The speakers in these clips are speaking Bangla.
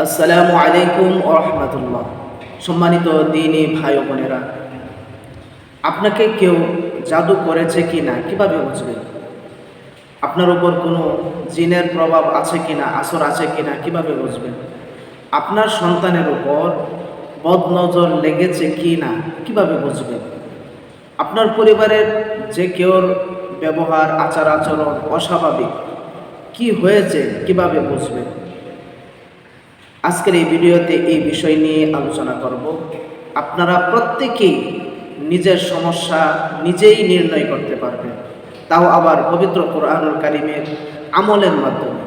আসসালামু আলাইকুম ওয়া রাহমাতুল্লাহ। সম্মানিত দ্বীনী ভাই ও বোনেরা, আপনাকে কেউ জাদু করেছে কি না কীভাবে বুঝবেন? আপনার উপর কোনো জিনের প্রভাব আছে কি না, আসর আছে কি না কীভাবে বুঝবেন? আপনার সন্তানের উপর বদনজর লেগেছে কি না কীভাবে বুঝবেন? আপনার পরিবারের যে কেউর ব্যবহার আচার আচরণ অস্বাভাবিক কি হয়েছে কীভাবে বুঝবেন? আজকের এই ভিডিওতে এই বিষয় নিয়ে আলোচনা করব। আপনারা প্রত্যেকেই নিজের সমস্যা নিজেই নির্ণয় করতে পারবেন, তাও আবার পবিত্র কোরআনুল কারীমের আমলের মাধ্যমে।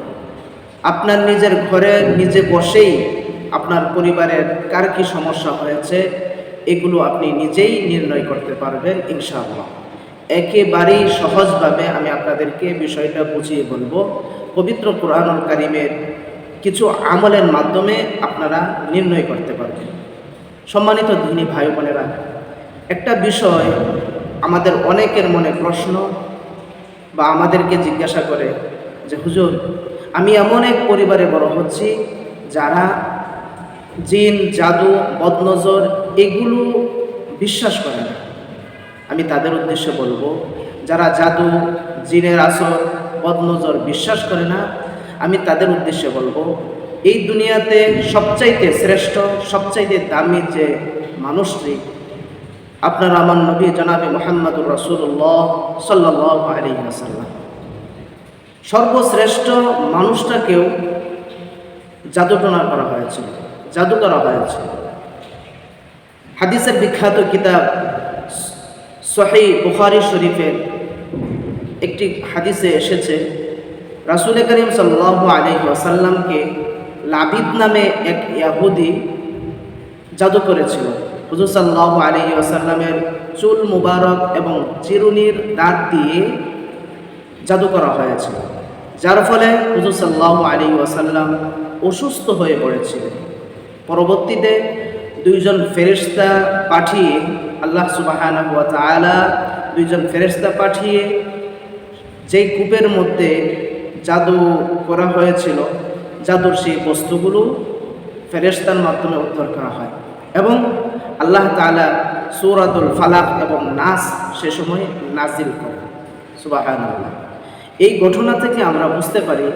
আপনার নিজের ঘরে নিজে বসেই আপনার পরিবারের কার কী সমস্যা হয়েছে এগুলো আপনি নিজেই নির্ণয় করতে পারবেন ইনশাআল্লাহ। একেবারেই সহজভাবে আমি আপনাদেরকে বিষয়টা বুঝিয়ে বলবো। পবিত্র কোরআনুল কারীমের কিছু আমলের মাধ্যমে আপনারা নির্ণয় করতে পারবেন। সম্মানিত দ্বীনী ভাই বোনেরা, একটা বিষয় আমাদের অনেকের মনে প্রশ্ন বা আমাদেরকে জিজ্ঞাসা করে যে হুজুর, আমি এমন এক পরিবারে বড় হচ্ছি যারা জিন, জাদু, বদনজর এগুলো বিশ্বাস করে না। আমি তাদের উদ্দেশ্যে বলবো, যারা জাদু, জিনের আসর, বদনজর বিশ্বাস করে না, আমি তাদের উদ্দেশ্যে বলবো, এই দুনিয়াতে সবচাইতে শ্রেষ্ঠ, সবচাইতে দামি যে মানুষটি, আপনার আমার নবী জনাবে মুহাম্মদুর রাসূলুল্লাহ সাল্লাল্লাহু আলাইহি ওয়াসাল্লাম, সর্বশ্রেষ্ঠ মানুষটাকেও জাদুটনা করা হয়েছিল, জাদু করা হয়েছে। হাদিসের বিখ্যাত কিতাব সহিহ বুখারী শরীফের একটি হাদিসে এসেছে, রাসূল করিম সাল্লাল্লাহু আলাইহি ওয়াসাল্লামকে লাবিদ নামে এক ইহুদি জাদু করেছিল। হুজুর সাল্লাল্লাহু আলাইহি ওয়াসাল্লামের চুল মুবারক এবং চিরুনির দাঁত দিয়ে জাদু করা হয়েছিল, যার ফলে হুজুর সাল্লাল্লাহু আলাইহি ওয়াসাল্লাম অসুস্থ হয়ে পড়েছিলেন। পরবর্তীতে দুইজন ফেরেশতা পাঠিয়ে, আল্লাহ সুবহানাহু ওয়া তাআলা দুইজন ফেরেশতা পাঠিয়ে যেই কূপের মধ্যে জাদু করা হয়েছিল, জাদুর সেই বস্তুগুলো ফেরেশতার মাধ্যমে উদ্ধার করা হয় এবং আল্লাহ তাআলা সূরাতুল ফালাক এবং নাস সে সময় নাজিল করেন। সুবহানাল্লাহ। এই ঘটনা থেকে আমরা বুঝতে পারি,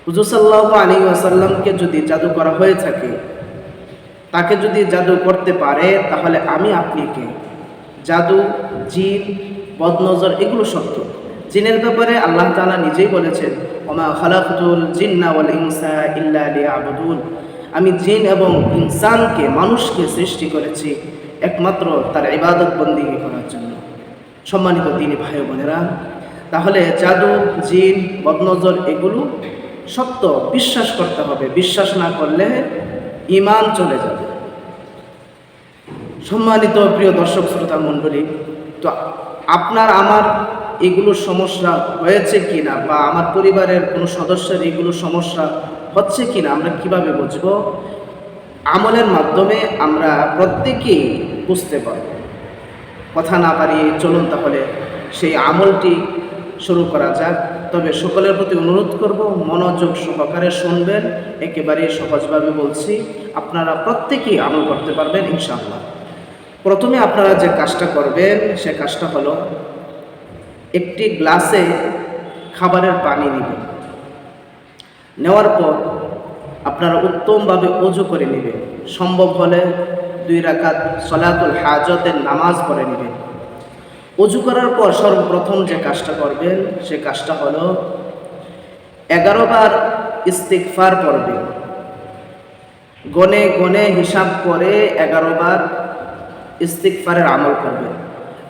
হুজুর সাল্লাল্লাহু আলাইহি ওয়াসাল্লামকে যদি জাদু করা হয়ে থাকে, তাকে যদি জাদু করতে পারে, তাহলে আমি আপনি কে? জাদু, জিন, বদনজর এগুলো সত্য। জিনের ব্যাপারে আল্লাহ তাআলা নিজেই বলেছেন, ওমা খালাকতুল জিন্না ওয়াল ইনসা ইল্লা লিয়াবুদুন, আমি জিন এবং ইনসানকে, মানুষকে সৃষ্টি করেছি একমাত্র তার ইবাদত বন্দেগী করার জন্য। সম্মানিত দ্বীনী ভাই বোনেরা, তাহলে জাদু, জিন, বদনজর এগুলো সত্য, বিশ্বাস করতে হবে। বিশ্বাস না করলে ঈমান চলে যাবে। সম্মানিত প্রিয় দর্শক শ্রোতা মণ্ডলী, তো আপনার আমার এগুলো সমস্যা হয়েছে কি না, বা আমার পরিবারের কোনো সদস্যের এগুলো সমস্যা হচ্ছে কি না, আমরা কিভাবে বুঝব? আমলের মাধ্যমে আমরা প্রত্যেকেই বুঝতে পারব। কথা না বাড়িয়ে চলুন তাহলে সেই আমলটি শুরু করা যাক। তবে সকলের প্রতি অনুরোধ করব, মনোযোগ সহকারে শুনবেন। একেবারে সহজভাবে বলছি, আপনারা প্রত্যেকেই আমল করতে পারবেন ইনশাআল্লাহ। প্রথমে আপনারা যে কাজটা করবেন সে কাজটা হলো, একটি গ্লাসে খাবারের পানি নেবেন। নেওয়ার পর আপনারা উত্তমভাবে ওযু করে নেবেন। সম্ভব হলে 2 রাকাত সলাতুল হাজতের নামাজ পড়ে নেবেন। ওযু করার পর সর্বপ্রথম যে কাজটা করবেন সে কাজটা হলো 11 বার ইস্তিগফার পড়বেন। গনে গনে হিসাব করে 11 বার ইস্তিগফারের আমল করবেন।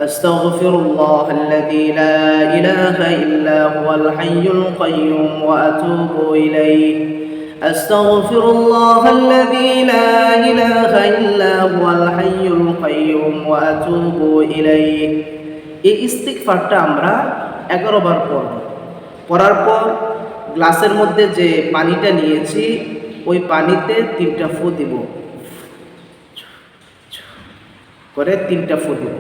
আস্তাগফিরুল্লাহাল্লাযী লা ইলাহা ইল্লা হুয়াল হাইয়ুল কাইয়্যুম ওয়া আতুবু ইলাইহি। আস্তাগফিরুল্লাহাল্লাযী লা ইলাহা ইল্লা হুয়াল হাইয়ুল কাইয়্যুম ওয়া আতুবু ইলাইহি। এই ইস্তিগফারটা আমরা 11 বার পড়ব। পড়ার পর গ্লাসের মধ্যে যে পানিটা নিয়েছি ওই পানিতে 3টা ফু দিব, করে 3টা ফু দিব।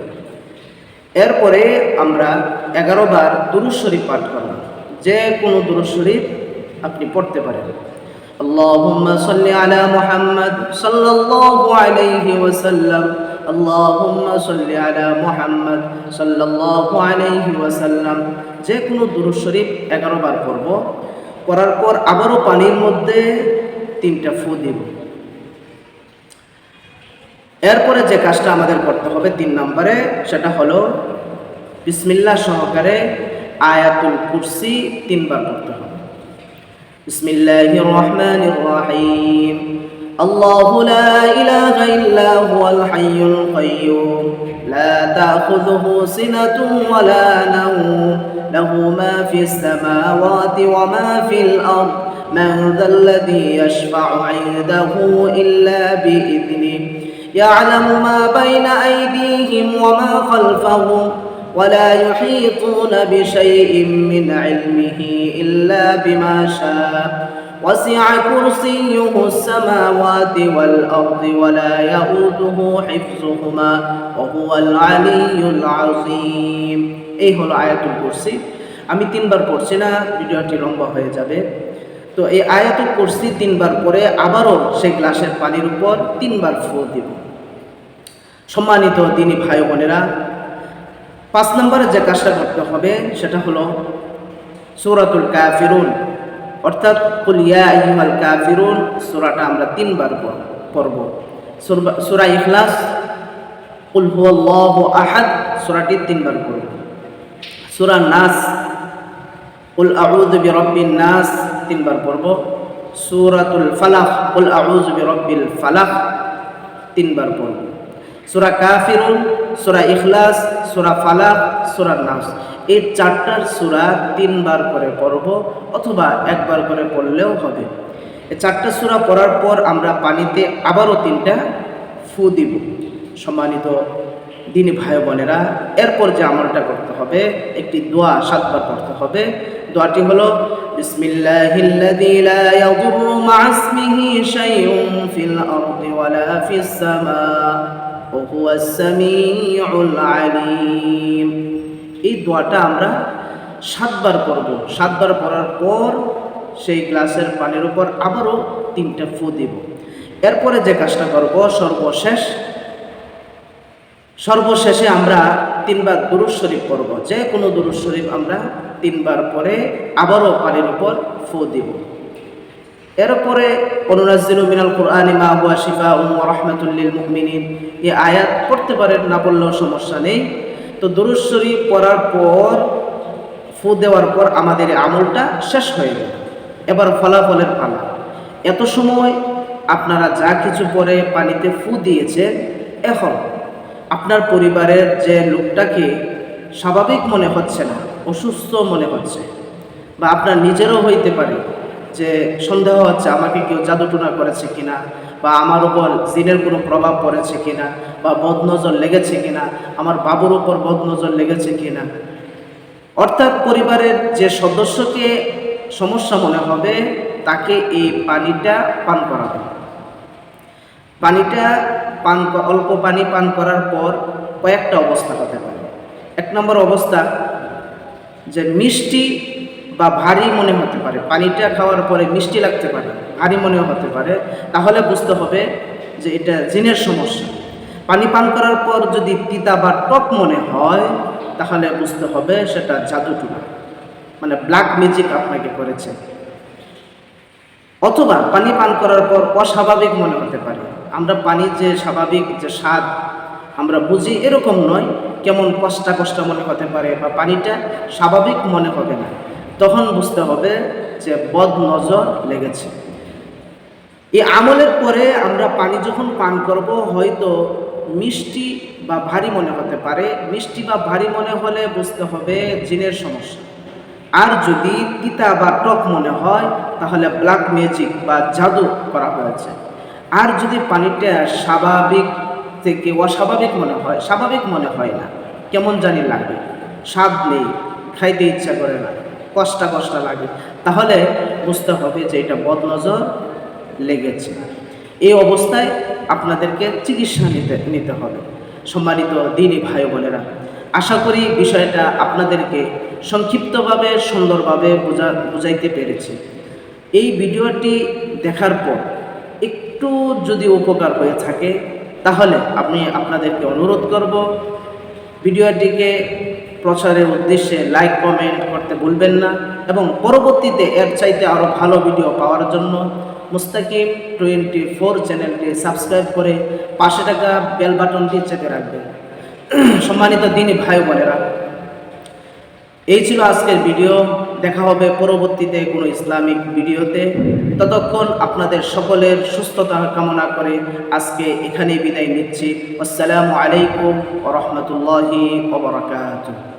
এরপরে আমরা 11 বার দুরূদ শরীফ পাঠ করব। যে কোনো দুরূদ শরীফ আপনি পড়তে পারেন। اللهم صل على محمد صلى الله عليه وسلم اللهم صل على محمد صلى الله عليه وسلم। যে কোনো দুরূদ শরীফ 11 বার পড়ব, পড়ার পর আবারও পানির মধ্যে 3টা ফু দিব। এরপরে যে কাজটা আমাদের করতে হবে 3 নম্বরে, সেটা হলো বিসমিল্লাহ সহকারে আয়াতুল কুরসি 3 বার পড়তে হবে। বিসমিল্লাহির রহমানির রহিম। আল্লাহু লা ইলাহা ইল্লা হুয়াল হাইয়ুল কাইয়্যুম লা তাখুযুহু সিনাতুন ওয়া লা নাওম লাহু মা ফিস সামাওয়াতি ওয়া মা ফিল আরদ মান যাল্লাযী ইয়াশফা'ু 'ইনদাহু ইল্লা বিইذনিহি يعلم ما بين أيديهم وما خلفهم ولا يحيطون بشيء من علمه إلا بما شاء وسع كرسيه السماوات والأرض ولا يؤوده حفظهما وهو العلي العظيم। এই হলো আয়াতুল কুরসি। আমি 3 বার পড়ছি না, ভিডিওটি লম্বা হয়ে যাবে। তো এই আয়াতুল কুরসি 3 বার পরে আবারও সেই গ্লাসের পানির উপর 3 বার ফু দিব। সম্মানিত দিনী ভাই বোনেরা, 5 নম্বরে যে কাজটা করতে হবে সেটা হলো সূরাতুল কাফিরুন, অর্থাৎ কুল ইয়া আইয়ুহাল কাফিরুন সূরাটা আমরা 3 বার পড়ব। সূরা ইখলাস, কুল হুয়াল্লাহু আহাদ সূরাটি 3 বার পড়ব। সূরা নাস, কুল আউযু বিরাব্বিন নাস 3 বার পড়ব। সূরাতুল ফালাক, কুল আউযু বিরাব্বিল ফালাক 3 বার পড়ব। সূরা কাফিরুন, সূরা ইখলাস, সূরা ফালাক, সূরা নাস, এই 4টার সূরা 3 বার করে পড়ব, অথবা 1 বার করে পড়লেও হবে। এই 4টা সূরা পড়ার পর আমরা পানিতে আবারও 3টা ফু দিব। সম্মানিত দিনী ভাই বোনেরা, এরপর যে আমলটা করতে হবে, একটি দোয়া 7 বার পড়তে হবে। দোয়াটি হলো বিসমিল্লাহিল্লাযী লা ইয়াদুররু মা ইসমিহি শাইউন ফিল আরদি ওয়ালা ফিস সামা ওয়া হুয়াস সামিউল আলীম। এই দোয়াটা আমরা 7 বার পড়ব। 7 বার পড়ার পর সেই গ্লাসের পানির উপর আবারও 3টা ফু দিব। এরপরে যে কাজটা করব, সর্বশেষে আমরা 3 বার দুরূদ শরীফ পড়ব। যে কোনো দুরূদ শরীফ আমরা 3 বার পরে আবারও পানির উপর ফু দিব। এরপরে অনুনাজ্জিলু মিনাল কুরআনি মা হুয়া শিফাউন ওয়া রাহমাতুল লিল মুমিনিন, এই আয়াত পড়তে পারেন, না পড়লেও সমস্যা নেই। তো দুরূদ শরীফ পড়ার পর ফু দেওয়ার পর আমাদের এই আমলটা শেষ হয়ে গেল। এবার ফলাফলের পালা। এত সময় আপনারা যা কিছু পরে পানিতে ফু দিয়েছেন, এখন আপনার পরিবারের যে লোকটাকে স্বাভাবিক মনে হচ্ছে না, অসুস্থ মনে হচ্ছে, বা আপনার নিজেরও হইতে পারে যে সন্দেহ হচ্ছে আমাকে কেউ জাদুটোনা করেছে কিনা, বা আমার উপর জিনের কোনো প্রভাব পড়েছে কিনা, বা বদনজর লেগেছে কিনা, আমার বাবুর উপর বদনজর লেগেছে কিনা। অর্থাৎ পরিবারের যে সদস্যকে সমস্যা মনে হবে, তাকে এই পানিটা পান করাবে। অল্প পানি পান করার পর কয়েকটা অবস্থা হতে পারে। 1 নম্বর অবস্থা, যে মিষ্টি বা ভারী মনে হতে পারে। পানিটা খাওয়ার পরে মিষ্টি লাগতে পারে, ভারী মনে হতে পারে, তাহলে বুঝতে হবে যে এটা জিনের সমস্যা। পানি পান করার পর যদি তিতা বা টক মনে হয়, তাহলে বুঝতে হবে সেটা জাদুটোনা, মানে ব্ল্যাক ম্যাজিক আপনাকে করেছে। অথবা পানি পান করার পর অস্বাভাবিক মনে হতে পারে। আমরা পানির যে স্বাভাবিক যে স্বাদ আমরা বুঝি, এরকম নয়, কেমন কষ্টা মনে হতে পারে, বা পানিটা স্বাভাবিক মনে হবে না। তখন বুঝতে হবে যে বদনজর লেগেছে। এই আমলের পরে আমরা পানি যখন পান করব, হয়তো মিষ্টি বা ভারী মনে হতে পারে। মিষ্টি বা ভারী মনে হলে বুঝতে হবে জিনের সমস্যা। আর যদি তিতা বা টক মনে হয়, তাহলে ব্ল্যাক ম্যাজিক বা জাদু করা হয়েছে। আর যদি পানিটা স্বাভাবিক থেকে অস্বাভাবিক মনে হয়, স্বাভাবিক মনে হয় না, কেমন জানি লাগে, স্বাদ নেই, খাইতে ইচ্ছা করে না, কষ্টা লাগে, তাহলে বুঝতে হবে যে এটা বদনজর লেগেছে। এই অবস্থায় আপনাদেরকে চিকিৎসা নিতে হবে। সম্মানিত দিনী ভাই বোনেরা, আশা করি বিষয়টা আপনাদেরকে সংক্ষিপ্তভাবে সুন্দরভাবে বুঝাইতে পেরেছি। এই ভিডিওটি দেখার পর একটু যদি উপকার হয়ে থাকে তাহলে আমি আপনাদেরকে অনুরোধ করব ভিডিওটিকে প্রচারের উদ্দেশ্যে লাইক কমেন্ট করতে ভুলবেন না, এবং পরবর্তীতে এর চাইতে আরও ভালো ভিডিও পাওয়ার জন্য মুস্তাকিম 24 চ্যানেলটি সাবস্ক্রাইব করে পাশে থাকা বেল বাটনটি চেপে রাখবেন। সম্মানিত দিনী ভাই বোনেরা, এই ছিল আজকের ভিডিও। দেখা হবে পরবর্তীতে কোনো ইসলামিক ভিডিওতে। ততক্ষণ আপনাদের সকলের সুস্থতা কামনা করে আজকে এখানেই বিদায় নিচ্ছি। আসসালামু আলাইকুম ওয়া রাহমাতুল্লাহি ওয়া বারাকাতুহু।